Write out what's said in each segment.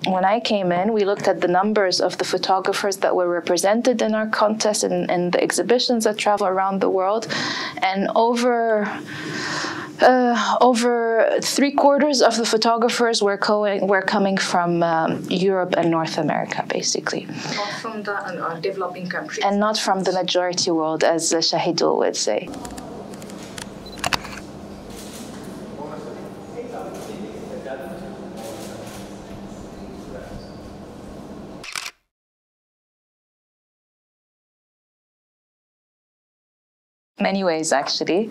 when I came in, we looked at the numbers of the photographers that were represented in our contest and the exhibitions that travel around the world, and over 3/4 of the photographers were coming from Europe and North America, basically. Not from the developing countries. And not from the majority world, as Shahidul would say. Many ways, actually.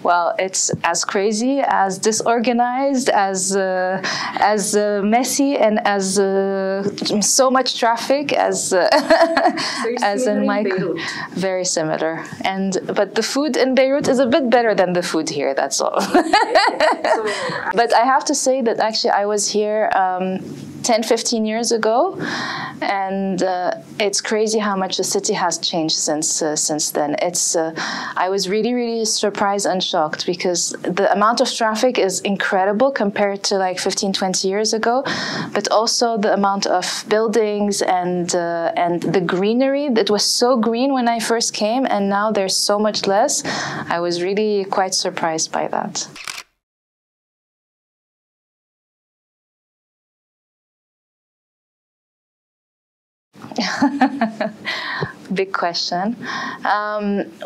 Well, it's as crazy, as disorganized, as messy, and as so much traffic as in my very similar. But the food in Beirut is a bit better than the food here. That's all. But I have to say that actually I was here 10-15 years ago, and it's crazy how much the city has changed since then. I was really surprised and shocked, because the amount of traffic is incredible compared to like 15-20 years ago, but also the amount of buildings and the greenery. It was so green when I first came, and now there's so much less. I was really quite surprised by that. Big question.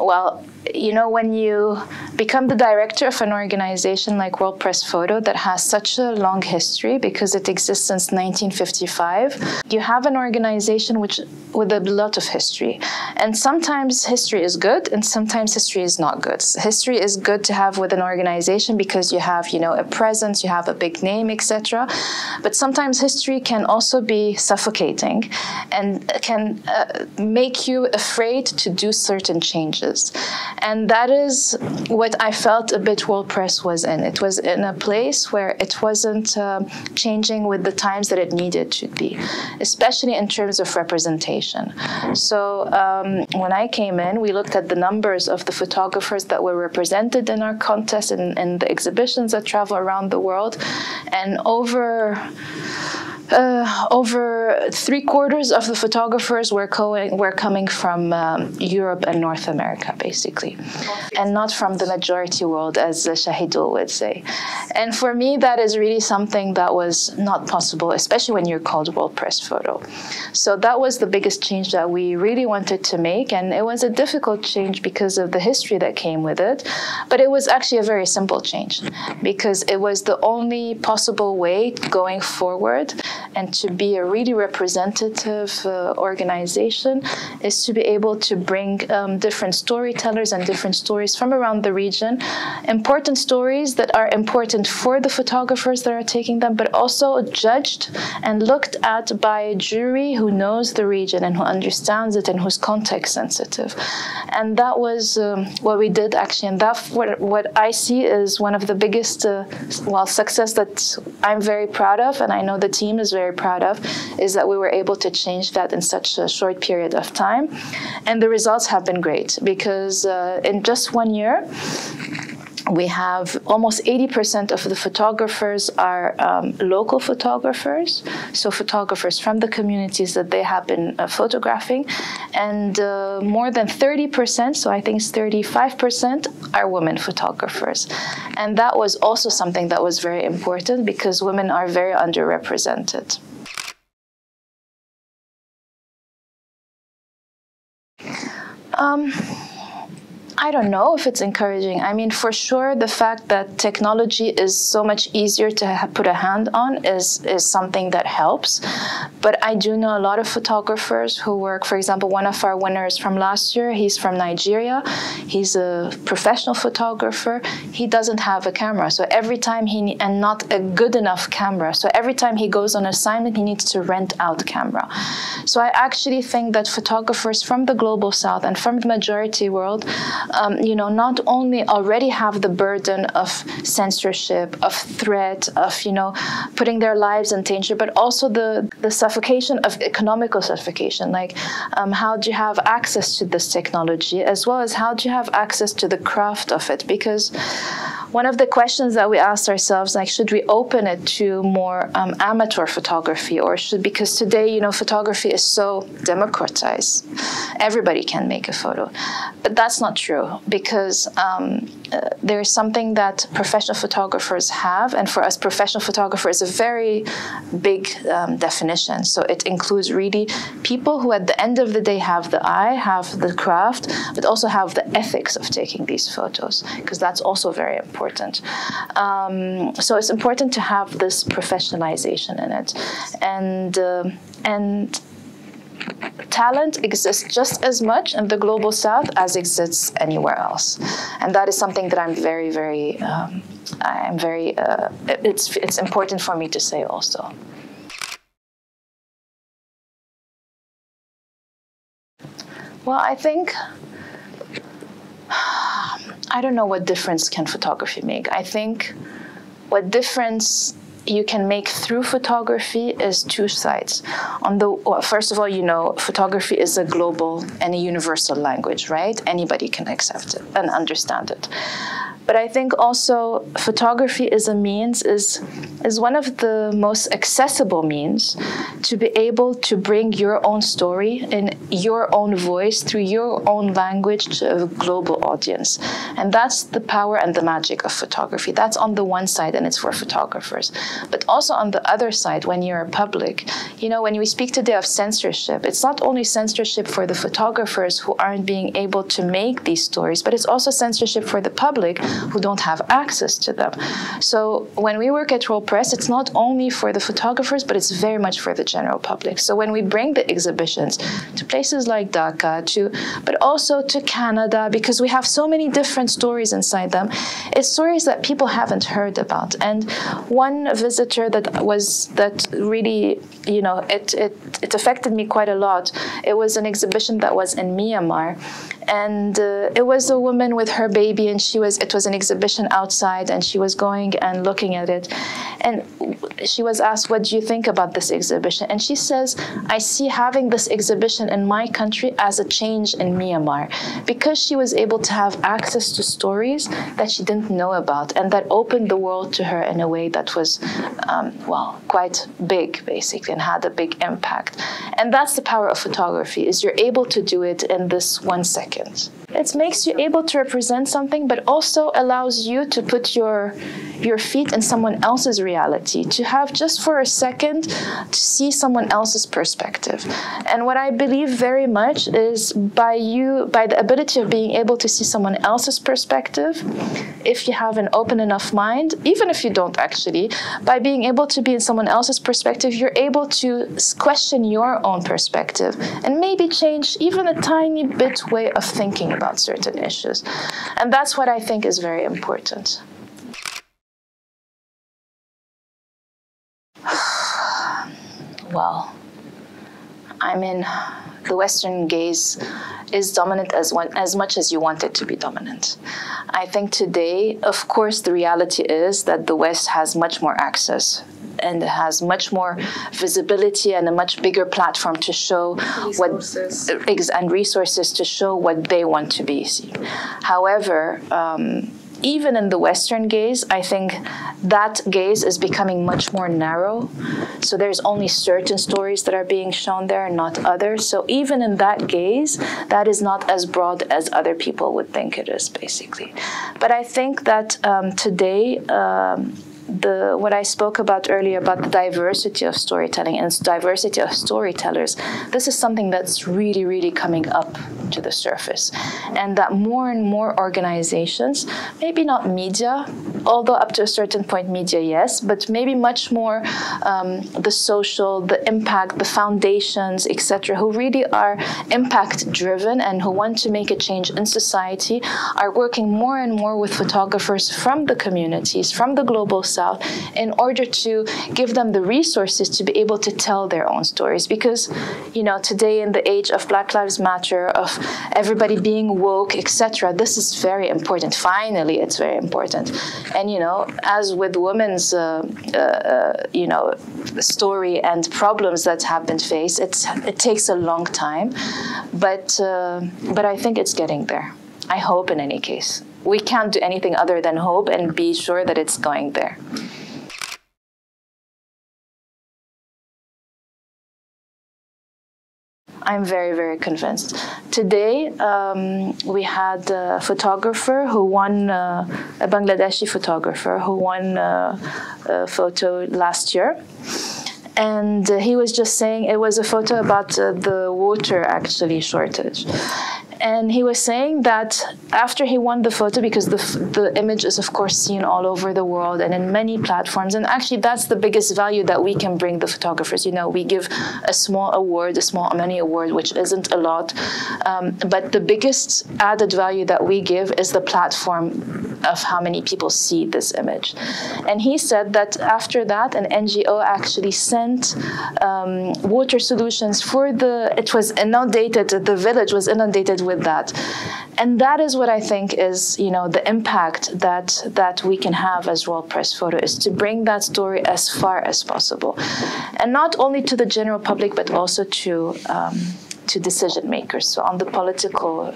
Well, you know, when you become the director of an organization like World Press Photo that has such a long history, because it exists since 1955, you have an organization with a lot of history. And sometimes history is good, and sometimes history is not good. History is good to have with an organization because you have, you know, a presence, you have a big name, etc. But sometimes history can also be suffocating and can make you afraid to do certain changes. And that is what I felt a bit World Press was in. It was in a place where it wasn't changing with the times that it needed to be, especially in terms of representation. So when I came in, we looked at the numbers of the photographers that were represented in our contest and the exhibitions that travel around the world, and over 3/4 of the photographers were coming from Europe and North America, basically, and not from the majority world, as Shahidul would say. And for me, that is really something that was not possible, especially when you're called World Press Photo. So that was the biggest change that we really wanted to make, and it was a difficult change because of the history that came with it. But it was actually a very simple change, because it was the only possible way going forward. And to be a really representative organization is to be able to bring different storytellers and different stories from around the region, important stories that are important for the photographers that are taking them, but also judged and looked at by a jury who knows the region and who understands it and who's context sensitive. And that was what we did, actually. And that's what I see is one of the biggest success that I'm very proud of, and I know the team is very proud of, is that we were able to change that in such a short period of time. And the results have been great, because in just 1 year, we have almost 80% of the photographers are local photographers, so photographers from the communities that they have been photographing, and more than 30%, so I think it's 35%, are women photographers. And that was also something that was very important, because women are very underrepresented. I don't know if it's encouraging. I mean, for sure, the fact that technology is so much easier to put a hand on is something that helps. But I do know a lot of photographers who work, for example, one of our winners from last year, he's from Nigeria. He's a professional photographer. He doesn't have a camera. So every time and not a good enough camera. So every time he goes on assignment, he needs to rent out camera. So I actually think that photographers from the global south and from the majority world, you know, not only already have the burden of censorship, of threat, of, you know, putting their lives in danger, but also the suffocation of economical suffocation. Like, how do you have access to this technology, as well as how do you have access to the craft of it? Because one of the questions that we asked ourselves, like, should we open it to more amateur photography, or because today, you know, photography is so democratized, everybody can make a photo. But that's not true, because there's something that professional photographers have, and for us, professional photographer is a very big definition. So it includes really people who at the end of the day have the eye, have the craft, but also have the ethics of taking these photos, because that's also very important. So it's important to have this professionalization in it. And talent exists just as much in the global south as exists anywhere else, and that is something that I'm it's important for me to say also. Well, I think, I don't know what difference can photography make. I think what difference you can make through photography is two sides. Well, first of all, you know, photography is a global and a universal language, right? Anybody can accept it and understand it. But I think also photography is one of the most accessible means to be able to bring your own story in your own voice through your own language to a global audience. And that's the power and the magic of photography. That's on the one side, and it's for photographers. But also on the other side, when you're a public, you know, when we speak today of censorship, it's not only censorship for the photographers who aren't being able to make these stories, but it's also censorship for the public who don't have access to them. So when we work at Roll Press, it's not only for the photographers, but it's very much for the general public. So when we bring the exhibitions to places like Dhaka, but also to Canada, because we have so many different stories inside them, it's stories that people haven't heard about. And one visitor that really, you know, it affected me quite a lot. It was an exhibition that was in Myanmar, and it was a woman with her baby, and it was an exhibition outside, and she was going and looking at it, and she was asked, what do you think about this exhibition? And she says, I see having this exhibition in my country as a change in Myanmar, because she was able to have access to stories that she didn't know about, and that opened the world to her in a way that was well, quite big, basically, and had a big impact. And that's the power of photography, is you're able to do it in this 1 second. It makes you able to represent something, but also allows you to put your feet in someone else's reality, to have just for a second to see someone else's perspective. And what I believe very much is by the ability of being able to see someone else's perspective, if you have an open enough mind, even if you don't actually, by being able to be in someone else's perspective, you're able to question your own perspective and maybe change even a tiny bit way of thinking about certain issues. And that's what I think is very important. Well, I mean, the Western gaze is dominant as much as you want it to be dominant. I think today, of course, the reality is that the West has much more access and has much more visibility and a much bigger platform to show resources to show what they want to be seen. However, even in the Western gaze, I think that gaze is becoming much more narrow. So there's only certain stories that are being shown there and not others. So even in that gaze, that is not as broad as other people would think it is, basically. But I think that today, what I spoke about earlier about the diversity of storytelling and diversity of storytellers, this is something that's really, really coming up to the surface. And that more and more organizations, maybe not media, although up to a certain point media, yes, but maybe much more the social, the impact, the foundations, etc., who really are impact-driven and who want to make a change in society, are working more and more with photographers from the communities, from the global south, in order to give them the resources to be able to tell their own stories. Because, you know, today in the age of Black Lives Matter, of everybody being woke, etc., this is very important. Finally, it's very important. And, you know, as with women's, you know, story and problems that have been faced, it takes a long time, but I think it's getting there. I hope, in any case. we can't do anything other than hope and be sure that it's going there. I'm very, very convinced. Today, we had a photographer who won, a Bangladeshi photographer who won a photo last year. And he was just saying, it was a photo about the water actually shortage. And he was saying that after he won the photo, because the image is of course seen all over the world and in many platforms, and actually that's the biggest value that we can bring the photographers. You know, we give a small award, a small money award, which isn't a lot, but the biggest added value that we give is the platform of how many people see this image. And he said that after that, an NGO actually sent water solutions for it was inundated, the village was inundated with that. And that is what I think is, you know, the impact that we can have as World Press Photo, is to bring that story as far as possible. And not only to the general public, but also to decision makers, so on the political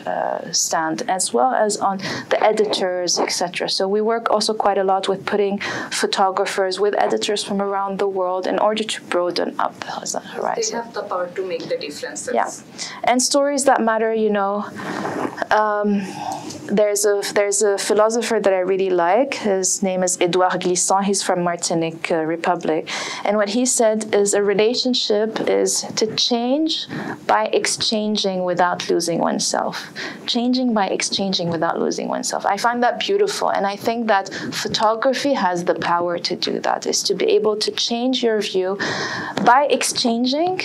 stand, as well as on the editors, etc. So we work also quite a lot with putting photographers with editors from around the world in order to broaden up the horizon. They have the power to make the differences. Yeah, and stories that matter, you know. There's a philosopher that I really like. His name is Edouard Glissant. He's from Martinique Republic. And what he said is a relationship is to change by exchanging without losing oneself. Changing by exchanging without losing oneself. I find that beautiful. And I think that photography has the power to do that, is to be able to change your view by exchanging,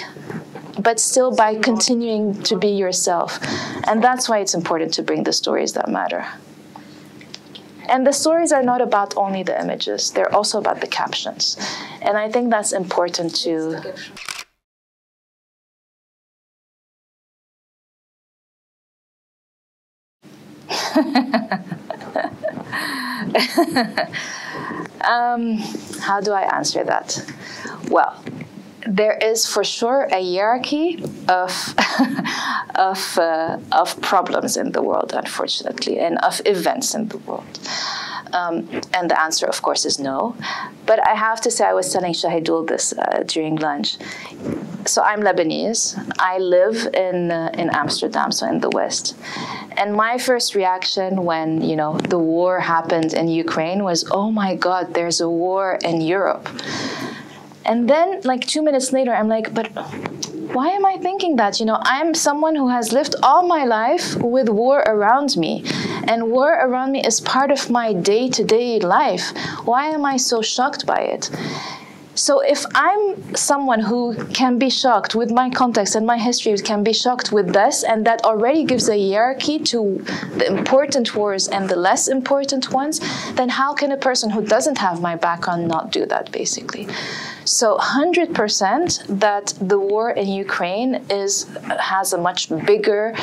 but still by continuing to be yourself. And that's why it's important to bring the stories that matter. And the stories are not about only the images, they're also about the captions. And I think that's important to... How do I answer that? Well, there is for sure a hierarchy of of problems in the world, unfortunately, and of events in the world. And the answer, of course, is no. But I have to say, I was telling Shahidul this during lunch. So I'm Lebanese. I live in Amsterdam, so in the West. And my first reaction when, you know, the war happened in Ukraine was, oh my God, there's a war in Europe. And then, like 2 minutes later, I'm like, but why am I thinking that? You know, I'm someone who has lived all my life with war around me. And war around me is part of my day-to-day life. Why am I so shocked by it? So if I'm someone who can be shocked with my context and my history, can be shocked with this, and that already gives a hierarchy to the important wars and the less important ones, then how can a person who doesn't have my background not do that, basically? So 100% that the war in Ukraine has a much bigger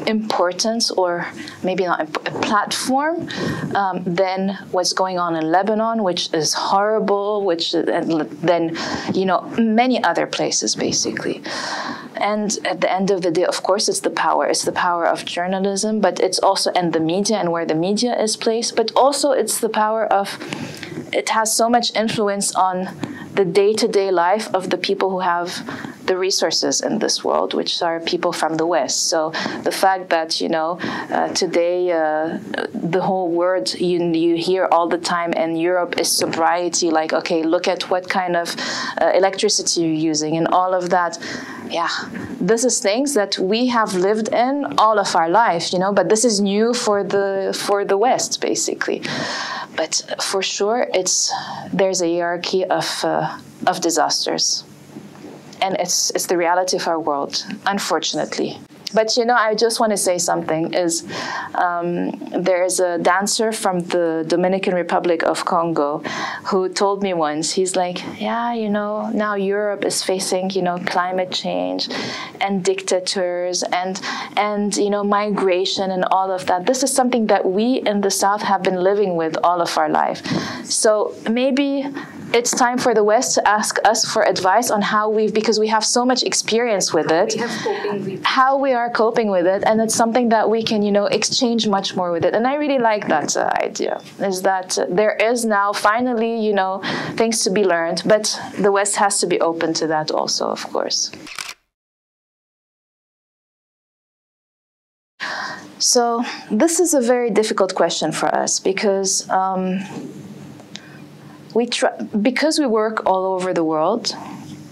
importance, or maybe not a platform, than what's going on in Lebanon, which is horrible, which than, you know, many other places, basically. And at the end of the day, of course, it's the power. It's the power of journalism, but it's also, and the media and where the media is placed, but also it's the power of, it has so much influence on the day-to-day life of the people who have the resources in this world, which are people from the West. So the fact that, you know, today the whole word you hear all the time in Europe is sobriety, like, okay, look at what kind of electricity you're using and all of that. Yeah, this is things that we have lived in all of our life, you know, but this is new for the West, basically. But for sure, there's a hierarchy of disasters. And it's the reality of our world, unfortunately. But, you know, I just want to say something, is there's a dancer from the Dominican Republic of Congo who told me once, he's like, yeah, you know, now Europe is facing, you know, climate change and dictators and you know, migration and all of that. This is something that we in the South have been living with all of our life. So maybe it's time for the West to ask us for advice on how because we have so much experience with it, how we are coping with it, and it's something that we can, exchange much more with it. And I really like that idea, is that there is now finally, things to be learned, but the West has to be open to that also, of course. So this is a very difficult question for us because because we work all over the world,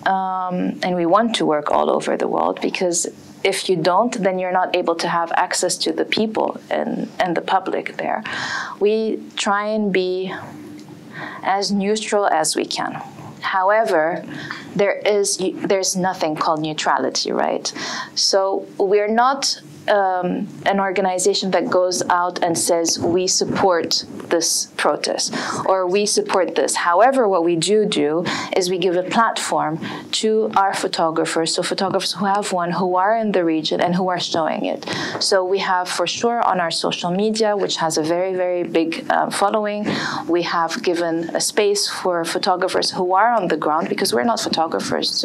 and we want to work all over the world, because if you don't, then you're not able to have access to the people and the public there. We try and be as neutral as we can. However, there's nothing called neutrality, right? So we're not an organization that goes out and says we support this protest or we support this. However, what we do is we give a platform to our photographers, so photographers who have one, who are in the region and who are showing it. So we have for sure on our social media, which has a very, very big following, we have given a space for photographers who are on the ground, because we're not photographers,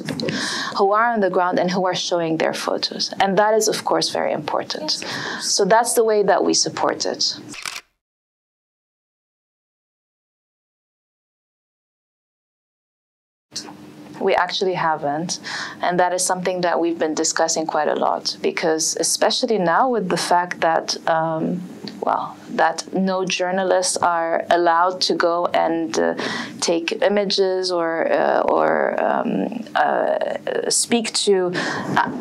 who are on the ground and who are showing their photos. And that is, of course, very important. So that's the way that we support it. We actually haven't, and that is something that we've been discussing quite a lot, because especially now with the fact that that no journalists are allowed to go and take images or speak to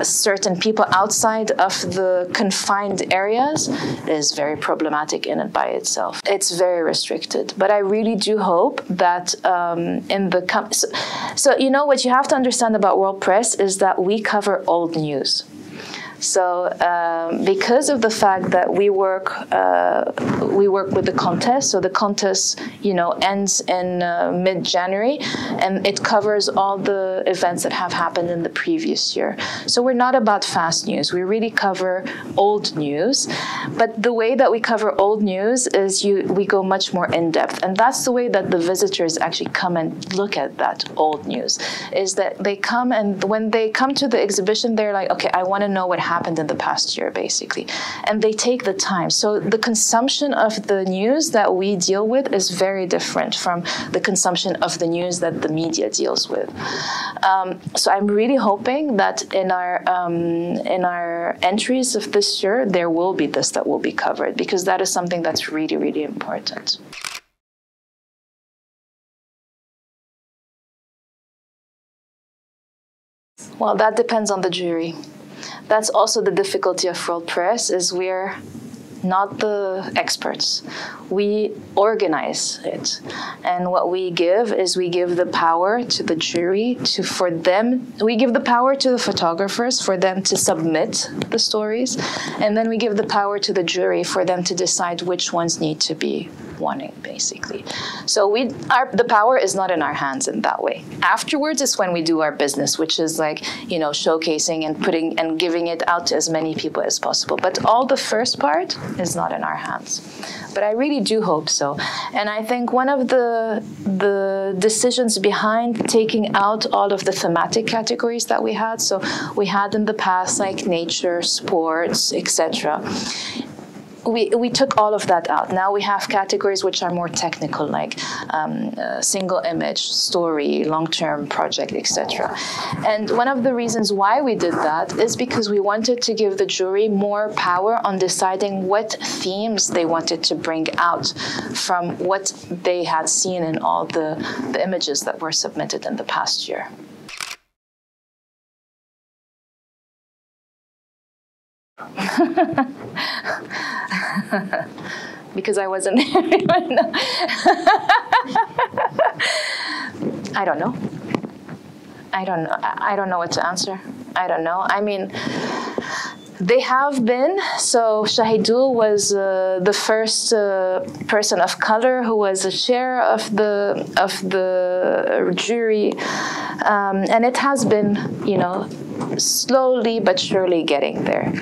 certain people outside of the confined areas is very problematic in and by itself. It's very restricted, but I really do hope that so what you have to understand about World Press is that we cover old news. So because of the fact that we work with the contest, so the contest ends in mid-January, and it covers all the events that have happened in the previous year. So we're not about fast news. We really cover old news, but the way that we cover old news is we go much more in depth, and that's the way that the visitors actually come and look at that old news. Is that they come, and when they come to the exhibition, they're like, okay, I want to know what happened in the past year, basically. And they take the time. So the consumption of the news that we deal with is very different from the consumption of the news that the media deals with. So I'm really hoping that in our entries of this year, there will be this that will be covered, because that is something that's really, really important. Well, that depends on the jury. That's also the difficulty of World Press, is we're not the experts. We organize it. And what we give is we give the power to the jury we give the power to the photographers for them to submit the stories. And then we give the power to the jury for them to decide which ones need to be wanting, basically. So the power is not in our hands in that way. Afterwards is when we do our business, which is like, showcasing and putting and giving it out to as many people as possible. But all the first part is not in our hands. But I really do hope so. And I think one of the decisions behind taking out all of the thematic categories that we had, so we had in the past like nature, sports, etc., we took all of that out. Now we have categories which are more technical, like single image, story, long-term project, etc. And one of the reasons why we did that is because we wanted to give the jury more power on deciding what themes they wanted to bring out from what they had seen in all the images that were submitted in the past year. Because I wasn't there. I don't know. I don't know what to answer. I don't know. I mean, they have been. So Shahidul was the first person of color who was a chair of the jury, and it has been, slowly but surely getting there.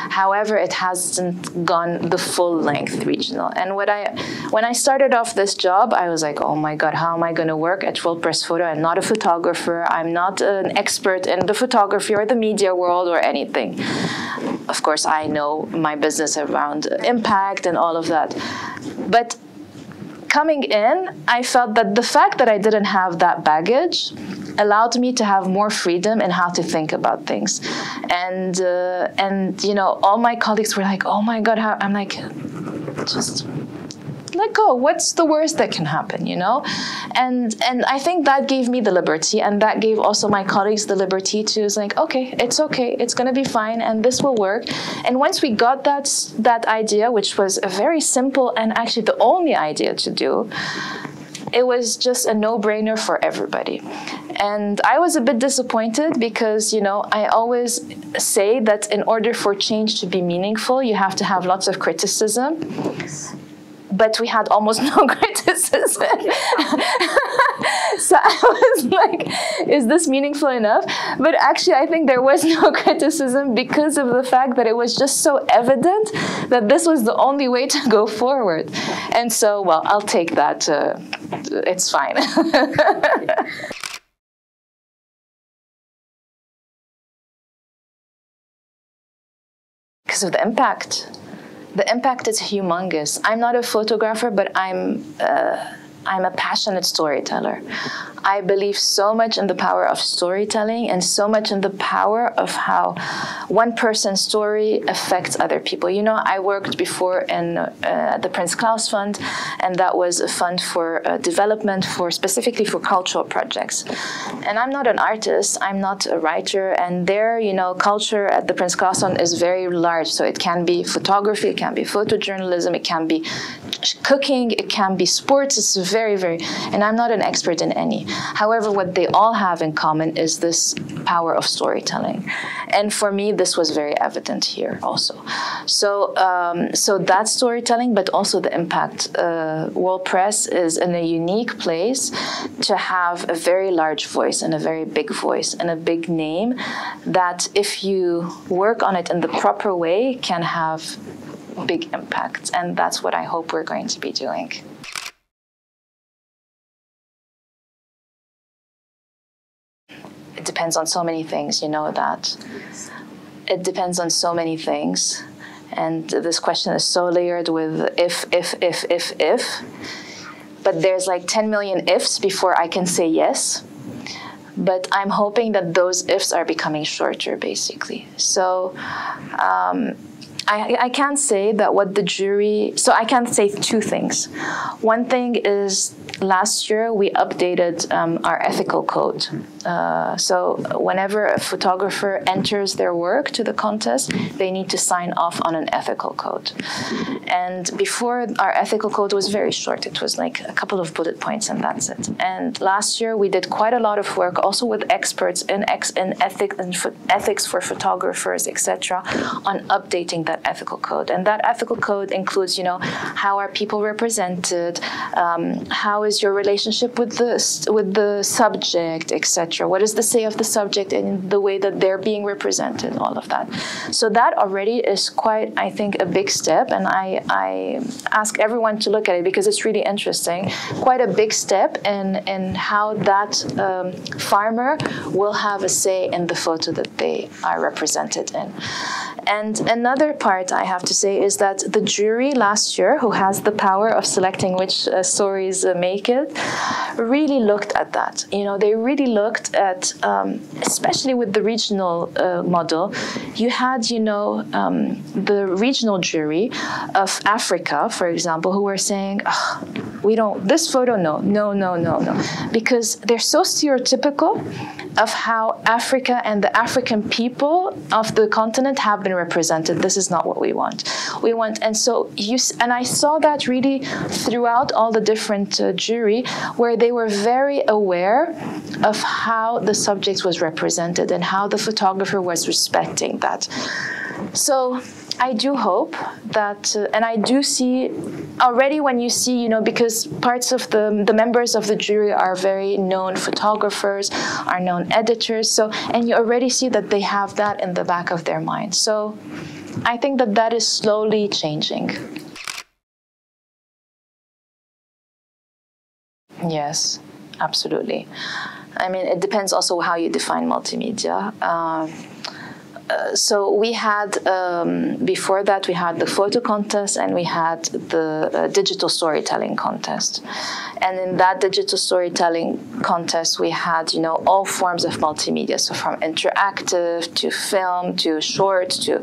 However, it hasn't gone the full length regional. And when I started off this job, I was like, oh my God, how am I going to work at World Press Photo? I'm not a photographer. I'm not an expert in the photography or the media world or anything. Of course, I know my business around impact and all of that. But coming in, I felt that the fact that I didn't have that baggage allowed me to have more freedom in how to think about things. And you know, all my colleagues were like, oh my God, how? I'm like, just let go. What's the worst that can happen, you know? And I think that gave me the liberty, and that gave also my colleagues the liberty to like, okay, it's going to be fine, and this will work. And once we got that idea, which was a very simple and actually the only idea to do, it was just a no-brainer for everybody. And I was a bit disappointed because, you know, I always say that in order for change to be meaningful, you have to have lots of criticism. But we had almost no criticism. So I was like, is this meaningful enough? But actually, I think there was no criticism because of the fact that it was just so evident that this was the only way to go forward. And so, well, I'll take that. It's fine. Because of the impact. The impact is humongous. I'm not a photographer, but I'm a passionate storyteller. I believe so much in the power of storytelling and so much in the power of how one person's story affects other people. You know, I worked before in the Prince Claus Fund, and that was a fund for development, specifically for cultural projects. And I'm not an artist, I'm not a writer, and there, you know, culture at the Prince Claus Fund is very large. So it can be photography, it can be photojournalism, it can be cooking, it can be sports. It's very, very, and I'm not an expert in any. However, what they all have in common is this power of storytelling. And for me, this was very evident here also. So, so that's storytelling, but also the impact. World Press is in a unique place to have a very large voice and a very big voice and a big name that if you work on it in the proper way can have big impact. And that's what I hope we're going to be doing. It depends on so many things, you know that. It depends on so many things. And this question is so layered with if. But there's like 10 million ifs before I can say yes. But I'm hoping that those ifs are becoming shorter, basically. So I can't say that what the jury, so I can say two things. One thing is last year we updated our ethical code. So whenever a photographer enters their work to the contest, they need to sign off on an ethical code. And before, our ethical code was very short. It was like a couple of bullet points and that's it. And last year we did quite a lot of work also with experts in ethics for photographers, etc., on updating that ethical code. And that ethical code includes, you know, how are people represented, how is your relationship with the subject, etc. What is the say of the subject in the way that they're being represented, all of that. So that already is quite, I think, a big step, and I ask everyone to look at it because it's really interesting. Quite a big step in how that farmer will have a say in the photo that they are represented in. And another part I have to say is that the jury last year, who has the power of selecting which stories make it, really looked at that. You know, they really looked at, especially with the regional model, you had, you know, the regional jury of Africa, for example, who were saying, oh, we don't, this photo, no, because they're so stereotypical of how Africa and the African people of the continent have been represented. This is not what we want. We want, and so and I saw that really throughout all the different jury, where they were very aware of how the subject was represented and how the photographer was respecting that. So I do hope that, and I do see already when you see, you know, because parts of the members of the jury are very known photographers, are known editors, so, and you already see that they have that in the back of their mind. So I think that that is slowly changing. Yes, absolutely. I mean, it depends also how you define multimedia. So we had, before that, we had the photo contest and we had the digital storytelling contest. And in that digital storytelling contest, we had, you know, all forms of multimedia. So from interactive to film to short to...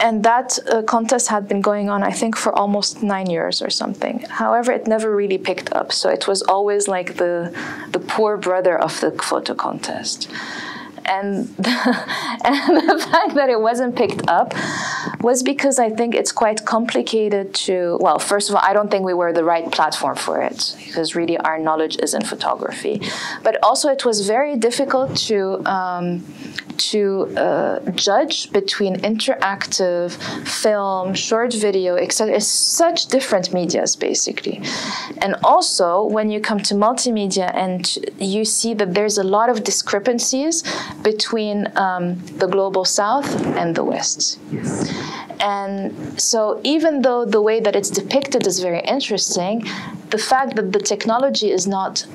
and that contest had been going on, I think, for almost 9 years or something. However, it never really picked up. So it was always like the poor brother of the photo contest. And the fact that it wasn't picked up was because I think it's quite complicated to, well, first of all, I don't think we were the right platform for it, because really our knowledge is in photography. But also it was very difficult to judge between interactive, film, short video, etc. It's such different medias, basically. And also, when you come to multimedia and you see that there's a lot of discrepancies between the global south and the west. Yes. And so even though the way that it's depicted is very interesting, the fact that the technology is not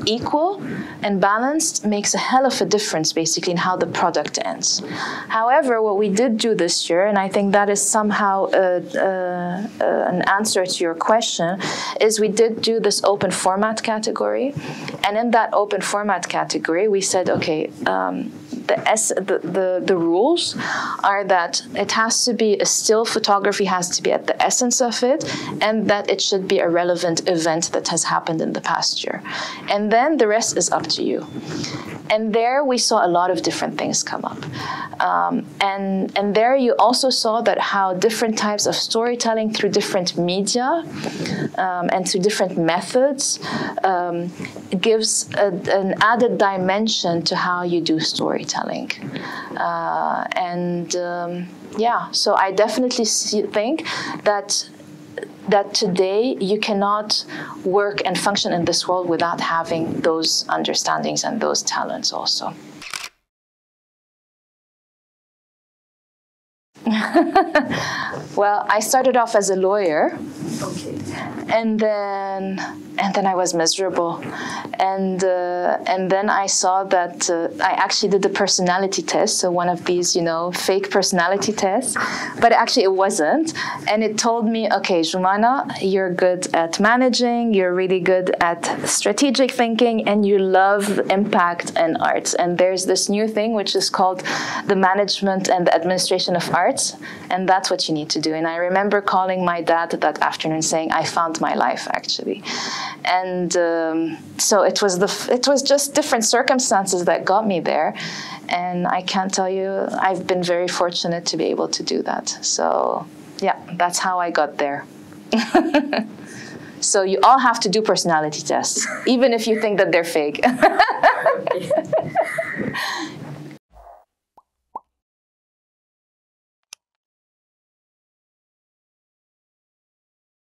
equal and balanced makes a hell of a difference, basically, in how the product ends. However, what we did do this year, and I think that is somehow an answer to your question, is we did do this open format category. And in that open format category, we said, okay, the rules are that it has to be a still photography, has to be at the essence of it, and that it should be a relevant event that has happened in the past year. And then the rest is up to you. And there we saw a lot of different things come up. And there you also saw that how different types of storytelling through different media and through different methods gives an added dimension to how you do storytelling. Yeah, so I definitely think that today you cannot work and function in this world without having those understandings and those talents also. Well, I started off as a lawyer. Okay. And then I was miserable, and then I saw that I actually did the personality test, so one of these, you know, fake personality tests, but actually it wasn't, and it told me, okay, Joumana, you're good at managing, you're really good at strategic thinking, and you love impact and arts, and there's this new thing which is called the management and the administration of arts, and that's what you need to do. And I remember calling my dad that afternoon saying, I found my life, actually. And so it was just different circumstances that got me there. And I can't tell you, I've been very fortunate to be able to do that. So yeah, that's how I got there. So you all have to do personality tests, even if you think that they're fake.